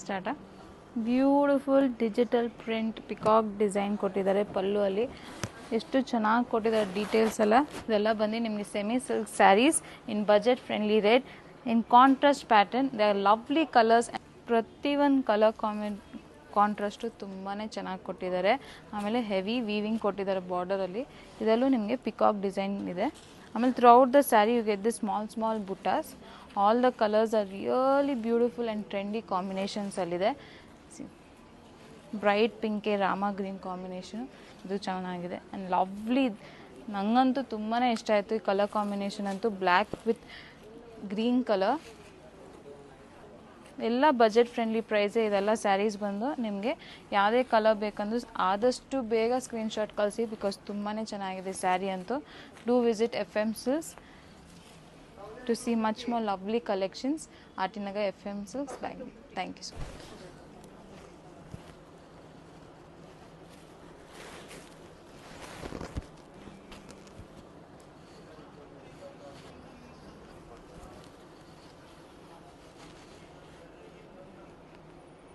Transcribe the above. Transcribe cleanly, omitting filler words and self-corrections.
start beautiful digital print peacock design ಕೊಟ್ಟಿದ್ದಾರೆ ಪಲ್ಲು ಅಲ್ಲಿ ಎಷ್ಟು ಚೆನ್ನಾಗಿ ಕೊಟ್ಟಿದ್ದಾರೆ ಡೀಟೇಲ್ಸ್ ಎಲ್ಲ ಇದೆಲ್ಲ ಬಂದು ನಿಮಗೆ semi silk saris in budget friendly rate in contrast pattern they are lovely colours ಪ್ರತಿಯೊಂದು ಕಲರ್ ಕಾಂಟ್ರಾಸ್ಟು ತುಂಬಾ ಚೆನ್ನಾಗಿ ಕೊಟ್ಟಿದ್ದಾರೆ ಆಮೇಲೆ ಹೆವಿ ವೀವಿಂಗ್ ಕೊಟ್ಟಿದ್ದಾರೆ ಬಾರ್ಡರಲ್ಲಿ ಇದರಲ್ಲೂ ನಿಮಗೆ ಪಿಕಾಕ್ ಡಿಸೈನ್ ಇದೆ ಆಮೇಲೆ throughout the sari you get the small butas all the colours are really beautiful and trendy ಕಾಂಬಿನೇಷನ್ಸಲ್ಲಿದೆ ಬ್ರೈಟ್ ಪಿಂಕೆ ರಾಮ ಗ್ರೀನ್ ಕಾಂಬಿನೇಷನು ಇದು ಚೆನ್ನಾಗಿದೆ ಆ್ಯಂಡ್ ಲವ್ಲಿ ನನಗಂತೂ ತುಂಬಾ ಇಷ್ಟ ಆಯಿತು ಈ ಕಲರ್ ಕಾಂಬಿನೇಷನ್ ಅಂತೂ ಬ್ಲ್ಯಾಕ್ ವಿತ್ ಗ್ರೀನ್ ಕಲರ್ ಎಲ್ಲ ಬಜೆಟ್ ಫ್ರೆಂಡ್ಲಿ ಪ್ರೈಸೇ ಇದೆಲ್ಲ ಸ್ಯಾರೀಸ್ ಬಂದು ನಿಮಗೆ ಯಾವುದೇ ಕಲರ್ ಬೇಕಂದ್ರೂ ಆದಷ್ಟು ಬೇಗ ಸ್ಕ್ರೀನ್ಶಾಟ್ ಕಳಿಸಿ ಬಿಕಾಸ್ ತುಂಬಾ ಚೆನ್ನಾಗಿದೆ ಸ್ಯಾರಿ ಅಂತೂ do visit FM Silks to see much more lovely collections RT Nagar FM Silks Bangalore thank you so much